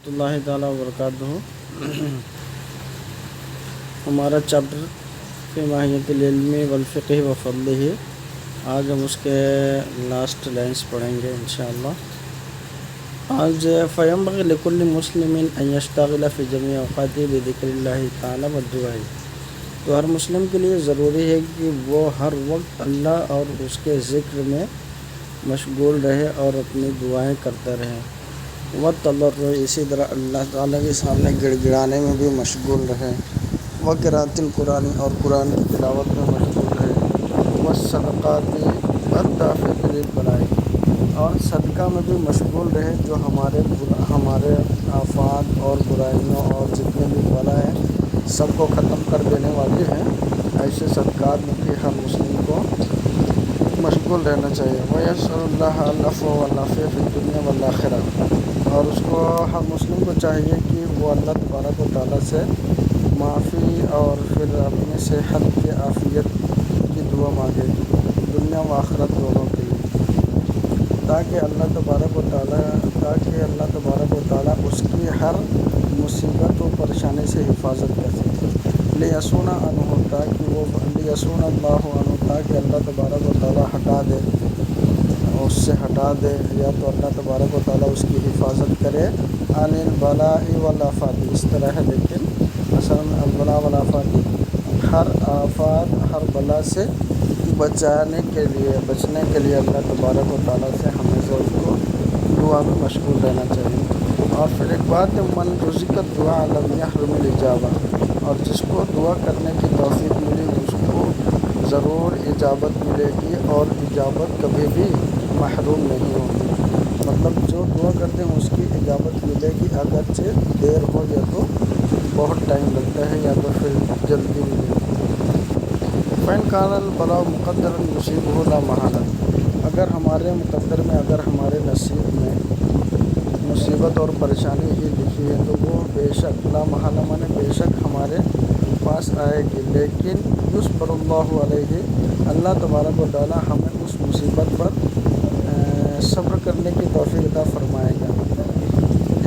اللہ تعالیٰ وبرکاتہ۔ ہمارا چیپٹر فی ماہیت العلم والفقہ وفضلہ، آج ہم اس کے لاسٹ لائنس پڑھیں گے انشاءاللہ۔ آج فینبغی لکل مسلم ان یشتغل فی جمیع اوقاتہ بذکر اللہ تعالیٰ والدعاء، تو ہر مسلم کے لیے ضروری ہے کہ وہ ہر وقت اللہ اور اس کے ذکر میں مشغول رہے اور اپنی دعائیں کرتا رہے، والتضرع، اسی طرح اللہ تعالیٰ کے سامنے گڑ گڑانے میں بھی مشغول رہے، وقراءۃ القرآن، اور قرآن کی تلاوت میں مشغول رہے، والصدقات الدافعۃ للبلاء، اور صدقہ میں بھی مشغول رہے جو ہمارے آفات اور برائیوں اور جتنے بھی بلا ہیں سب کو ختم کر دینے والے ہیں، ایسے صدقات میں بھی ہر مسلم کو مشغول رہنا چاہیے۔ وَيَسْأَلُ اللَّهَ الْعَفْوَ وَالْعَافِيَةَ فِي الدُّنْيَا وَالْآخِرَةِ، اور اس کو ہر مسلم کو چاہیے کہ وہ اللہ تبارک و تعالیٰ سے معافی اور پھر اپنے صحت کی عافیت کی دعا مانگے دنیا و آخرت دونوں کے لیے، تاکہ اللہ تبارک و تعالیٰ اس کی ہر مصیبت و پریشانی سے حفاظت کر سکے۔ لیسون عنہ، لیسون اللہ عنہ، تاکہ اللہ تبارک و تعالیٰ اس سے ہٹا دے، یا تو اللہ تبارک و تعالیٰ اس کی حفاظت کرے عن البلاء والآفات، اس طرح ہے لیکن مثلاً البلاء والآفات، ہر آفات ہر بلا سے بچنے کے لیے اللہ تبارک و تعالیٰ سے ہمیشہ اس کو دعا میں مشغول رہنا چاہیے۔ اور پھر ایک بات ہے، من رزق الدعاء لم يحرم الاجابہ، اور جس کو دعا کرنے کی توفیق ملی اس کو ضرور اجابت ملے گی، اور اجابت کبھی بھی محروم نہیں ہوگی، مطلب جو دعا کرتے ہیں اس کی اجابت ملے گی، اگرچہ دیر ہو یا تو بہت ٹائم لگتا ہے یا تو پھر جلدی ملے گی۔ فَإِنْ كَانَ الْبَلَاءُ مُقَدَّرًا يُصِيبُهُ لَا مَحَالَةَ، اگر ہمارے مقدر میں، اگر ہمارے نصیب میں مصیبت اور پریشانی ہی لکھی ہے تو وہ بے شک، لا محالہ مانے بے شک ہمارے پاس آئے گی، لیکن یصبر اللہ علیہ، اللہ تبارک و تعالیٰ ہمیں اس مصیبت پر صبر کرنے کی توفیق عطا فرمائے گا،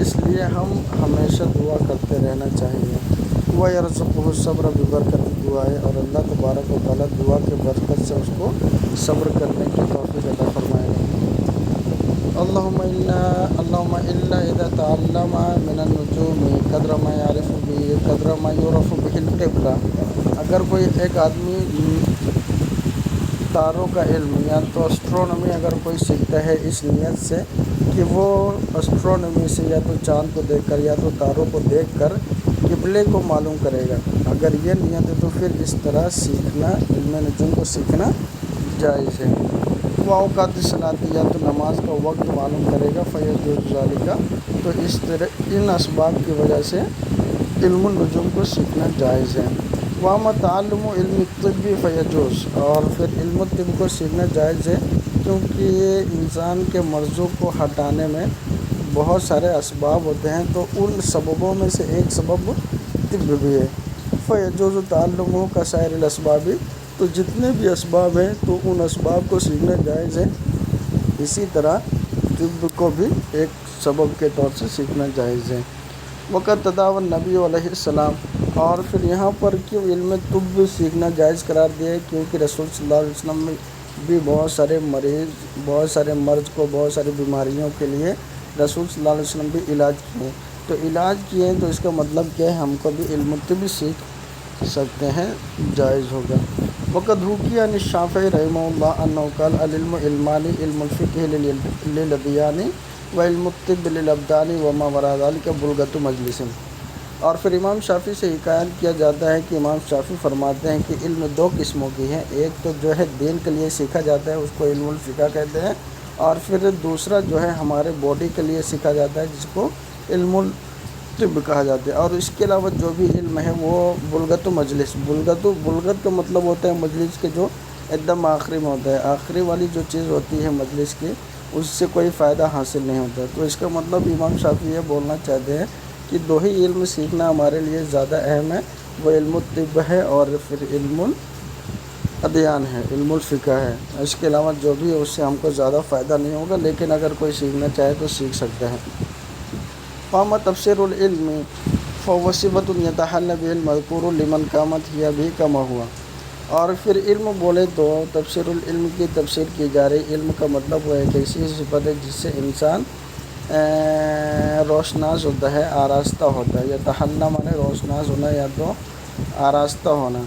اس لیے ہم ہمیشہ دعا کرتے رہنا چاہیے۔ وَيَرْزُقُهُ الصَّبْرَ بِبَرَكَةِ الدُّعَاءِ، اور اللہ تبارک و تعالیٰ دعا کے برکت سے اس کو صبر کرنے کی توفیق عطا فرمائے گا۔ اللہم الا اذا تعلم من النجوم قدر ما يعرف به القبلہ، اگر کوئی ایک آدمی تاروں کا علم یا تو اسٹرونومی اگر کوئی سیکھتا ہے اس نیت سے کہ وہ اسٹرونومی سے یا تو چاند کو دیکھ کر یا تو تاروں کو دیکھ کر قبلے کو معلوم کرے گا، اگر یہ نیت ہے تو پھر اس طرح سیکھنا، علم نجوم کو سیکھنا جائز ہے۔ وہ اوقات صلاۃ، یا تو نماز کا وقت معلوم کرے گا، فیجوز ذالک، تو اس طرح ان اسباب کی وجہ سے علم النجوم کو سیکھنا جائز ہے۔ وَأَمَّا تَعَلُّمُ عِلْمِ الطِّبِّ فَيَجُوزُ، اور پھر علم الطب کو سیکھنا جائز ہے، کیونکہ یہ انسان کے مرضوں کو ہٹانے میں بہت سارے اسباب ہوتے ہیں، تو ان سببوں میں سے ایک سبب طب بھی ہے۔ فَيَجُوزُ تَعَلُّمُهُ كَسَائِرِ الْأَسْبَابِ، تو جتنے بھی اسباب ہیں تو ان اسباب کو سیکھنا جائز ہے، اسی طرح طب کو بھی ایک سبب کے طور سے سیکھنا جائز ہے۔ وقت تداول نبی علیہ السلام، اور پھر یہاں پر کیوں علم طب سیکھنا جائز قرار دیا ہے، کیونکہ رسول صلی اللہ علیہ وسلم بھی بہت سارے مرض کو، بہت ساری بیماریوں کے لیے رسول صلی اللہ علیہ وسلم بھی علاج کیے، تو علاج کیے ہیں تو اس کا مطلب کیا ہے، ہم کو بھی علم طب سیکھ سکتے ہیں، جائز ہوگا۔ وقد حکی عن الشافعی رحمہ اللہ انہ قال العلم علمان، علم الفقہ للادیان وعلم الطب للابدان وما وراء ذلك بلغۃ مجلس، اور پھر امام شافعی سے حکایت کیا جاتا ہے کہ امام شافعی فرماتے ہیں کہ علم دو قسموں کی ہے، ایک تو جو ہے دین کے لیے سیکھا جاتا ہے اس کو علم الفقہ کہتے ہیں، اور پھر دوسرا جو ہے ہمارے باڈی کے لیے سیکھا جاتا ہے جس کو علم الطب کہا جاتا ہے، اور اس کے علاوہ جو بھی علم ہے وہ بلغت مجلس، بلغت کا مطلب ہوتا ہے مجلس کے جو ایک دم آخری میں ہوتا ہے، آخری والی جو چیز ہوتی ہے مجلس کی اس سے کوئی فائدہ حاصل نہیں ہوتا، تو اس کا مطلب امام شافعی یہ بولنا چاہتے ہیں کہ دو ہی علم سیکھنا ہمارے لیے زیادہ اہم ہے، وہ علم الطب ہے اور پھر علم الادیان ہے، علم الفقہ ہے، اس کے علاوہ جو بھی ہے اس سے ہم کو زیادہ فائدہ نہیں ہوگا، لیکن اگر کوئی سیکھنا چاہے تو سیکھ سکتا ہے۔ فاما تفسیر العلم فوصفۃ یتحلی بہ المذکور لمن قامت ہی بھی کما ہوا۔ اور پھر علم بولے تو تفسیر العلم کی تفسیر کی جا رہی، علم کا مطلب وہ ایک ایسی صفت ہے جس سے انسان روشناس ہوتا ہے، آراستہ ہوتا ہے۔ یتحلی مانے روشناس ہونا یا تو آراستہ ہونا۔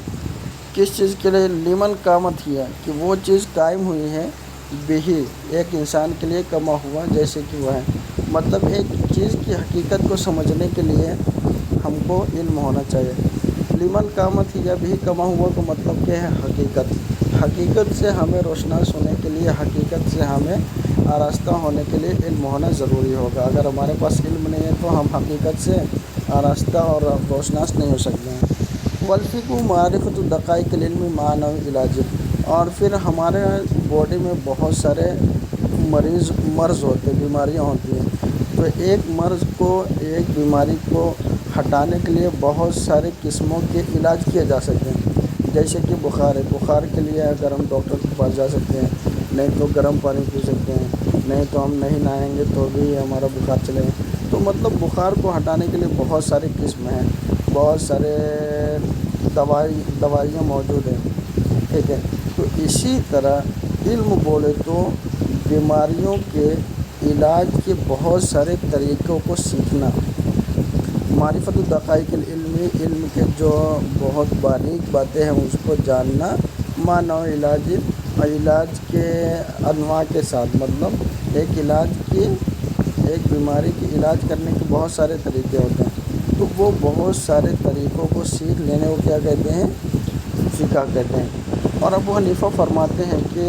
کس چیز کے لیے؟ لمن قامت ہی، کہ وہ چیز قائم ہوئی ہے، بہی ایک انسان کے لیے، کما ہوا جیسے کہ وہ ہے۔ مطلب ایک چیز کی حقیقت کو سمجھنے کے لیے ہم کو علم ہونا چاہیے۔ لمن قامت ہی بھی کما ہوا کا مطلب کیا ہے؟ حقیقت۔ حقیقت سے ہمیں روشناس ہونے کے لیے، حقیقت سے ہمیں آراستہ ہونے کے لیے علم ہونا ضروری ہوگا۔ اگر ہمارے پاس علم نہیں ہے تو ہم حقیقت سے آراستہ اور روشناس نہیں ہو سکتے ہیں۔ والفقہ معرفۃ دقائق العلم مع نوع علاج۔ اور پھر ہمارے باڈی میں بہت سارے مرض ہوتے ہیں، بیماریاں ہوتی ہیں، تو ایک مرض کو، ایک بیماری کو ہٹانے کے لیے بہت سارے قسموں کے علاج کیے جا سکتے ہیں۔ جیسے کہ بخار ہے، بخار کے لیے اگر ہم ڈاکٹر کے پاس جا سکتے ہیں، نہیں تو گرم پانی پی سکتے ہیں، نہیں تو ہم نہیں نہائیں گے تو بھی ہمارا بخار چلے گا۔ تو مطلب بخار کو ہٹانے کے لیے بہت سارے قسم ہیں، بہت سارے دوائیاں موجود ہیں، ٹھیک ہے۔ تو اسی طرح علم بولے تو بیماریوں کے علاج کے بہت سارے طریقوں کو سیکھنا۔ معرفت دقائق العلم، علم کے جو بہت باریک باتیں ہیں اس کو جاننا، مع نوع علاج، علاج کے انواع کے ساتھ، مطلب ایک بیماری کی علاج کرنے کے بہت سارے طریقے ہوتے ہیں، تو وہ بہت سارے طریقوں کو سیکھ لینے کو کیا کہتے ہیں؟ فقہ کہتے ہیں۔ اور ابو حنیفہ فرماتے ہیں کہ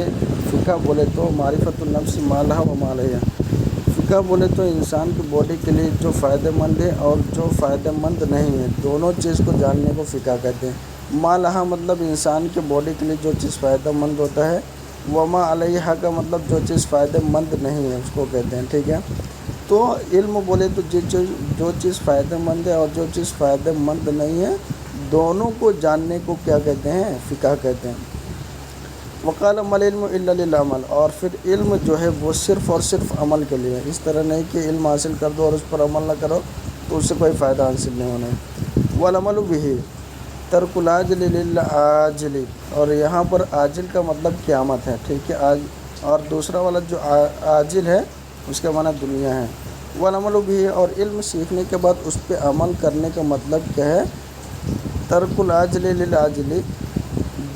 فقہ بولے تو معرفت النفس ما لہا و ما علیہا۔ فقہ بولے تو انسان کی باڈی کے لیے جو فائدہ مند ہے اور جو فائدہ مند نہیں ہے، دونوں چیز کو جاننے کو فقہ کہتے ہیں۔ ما لہا مطلب انسان کی باڈی کے لیے جو چیز فائدہ مند ہوتا ہے، وما علیہا کا مطلب جو چیز فائدہ مند نہیں ہے اس کو کہتے ہیں، ٹھیک ہے۔ تو علم بولے تو جو چیز فائدہ مند ہے اور جو چیز فائدہ مند نہیں ہے، دونوں کو جاننے کو کیا کہتے ہیں؟ فقہ کہتے ہیں۔ وقال ما العلم الا للعمل۔ اور پھر علم جو ہے وہ صرف اور صرف عمل کے لیے، اس طرح نہیں کہ علم حاصل کر دو اور اس پر عمل نہ کرو تو اس سے کوئی فائدہ حاصل نہیں ہونا ہے۔ والعمل به ترک العاجل للعاجل۔ اور یہاں پر عاجل کا مطلب قیامت ہے، ٹھیک ہے، اور دوسرا والا جو عاجل ہے اس کا معنی دنیا ہے۔ والعمل به، اور علم سیکھنے کے بعد اس پہ عمل کرنے کا مطلب کیا ہے؟ ترک العاجل للعاجل،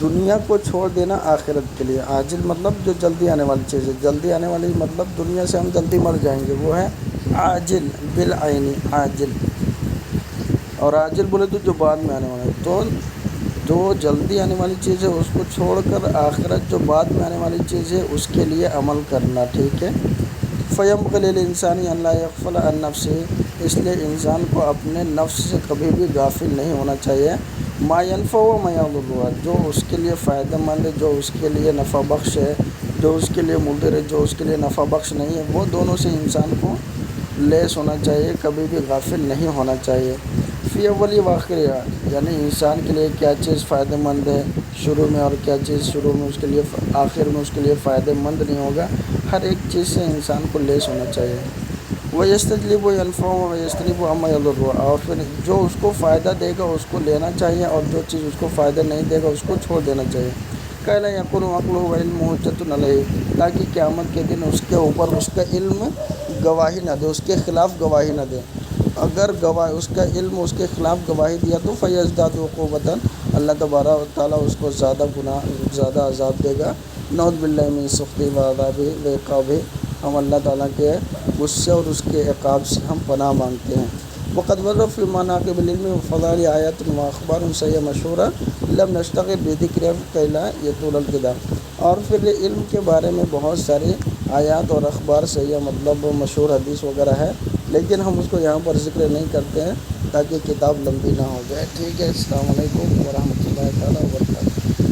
دنیا کو چھوڑ دینا آخرت کے لیے۔ عاجل مطلب جو جلدی آنے والی چیز ہے، جلدی آنے والی مطلب دنیا سے ہم جلدی مر جائیں گے، وہ ہے عاجل بالعین، عاجل۔ اور عاجل بولے تو جو بعد میں آنے والا ہے، تو جو جلدی آنے والی چیز ہے اس کو چھوڑ کر آخرت جو بعد میں آنے والی چیز ہے اس کے لیے عمل کرنا، ٹھیک ہے۔ فَيَنبَغِي لِلْإِنسَانِ أَنْ لَا يَغْفَلَ عَنْ نَفْسِهِ۔ اس لیے انسان کو اپنے نفس سے کبھی بھی غافل نہیں ہونا چاہیے۔ ما ينفع و ما يضر، جو اس کے لیے فائدہ مند ہے، جو اس کے لیے نفع بخش ہے، جو اس کے لیے مضر ہے، جو اس کے لیے نفع بخش نہیں ہے، وہ دونوں سے انسان کو لیس ہونا چاہیے، کبھی بھی غافل نہیں ہونا چاہیے۔ فی اولی و آخرہ، یعنی انسان کے لیے کیا چیز فائدہ مند ہے شروع میں اور کیا چیز شروع میں اس کے لیے آخر میں اس کے لیے فائدہ مند نہیں ہوگا، ہر ایک چیز سے انسان کو لیس ہونا چاہیے۔ وَيَسْتَجْلِبُ يَنْفَعُ وَيَسْتَنِبُ عَمَّا يَضُرُّ، اور پھر جو اس کو فائدہ دے گا اس کو لینا چاہیے اور جو چیز اس کو فائدہ نہیں دے گا اس کو چھوڑ دینا چاہیے۔ کہ لا یکون عقلہ وعلمہ حجۃ علیہ، تاکہ قیامت کے دن اس کے اوپر اس کا علم گواہی نہ دے، اس کے خلاف گواہی نہ دے۔ اگر اس کا علم اس کے خلاف گواہی دیا تو فیزداد عقوبۃ، اللہ تبارک و تعالیٰ اس کو زیادہ عذاب دے گا۔ نعوذ باللہ من سخطہ وعذابہ وعقابہ، ہم اللہ تعالیٰ کے غصے اور اس کے عقاب سے ہم پناہ مانگتے ہیں۔ وقد ورد فی مناقب العلم وفضائل آیات و اخبار صحیح مشہورہ لم نشتغل بذکر کی لا یطول الکتاب۔ اور پھر علم کے بارے میں بہت سارے آیات اور اخبار صحیح مطلب مشہور حدیث وغیرہ ہے، لیکن ہم اس کو یہاں پر ذکر نہیں کرتے ہیں تاکہ کتاب لمبی نہ ہو جائے، ٹھیک ہے۔ السلام علیکم ورحمۃ اللہ تعالیٰ وبرکاتہ۔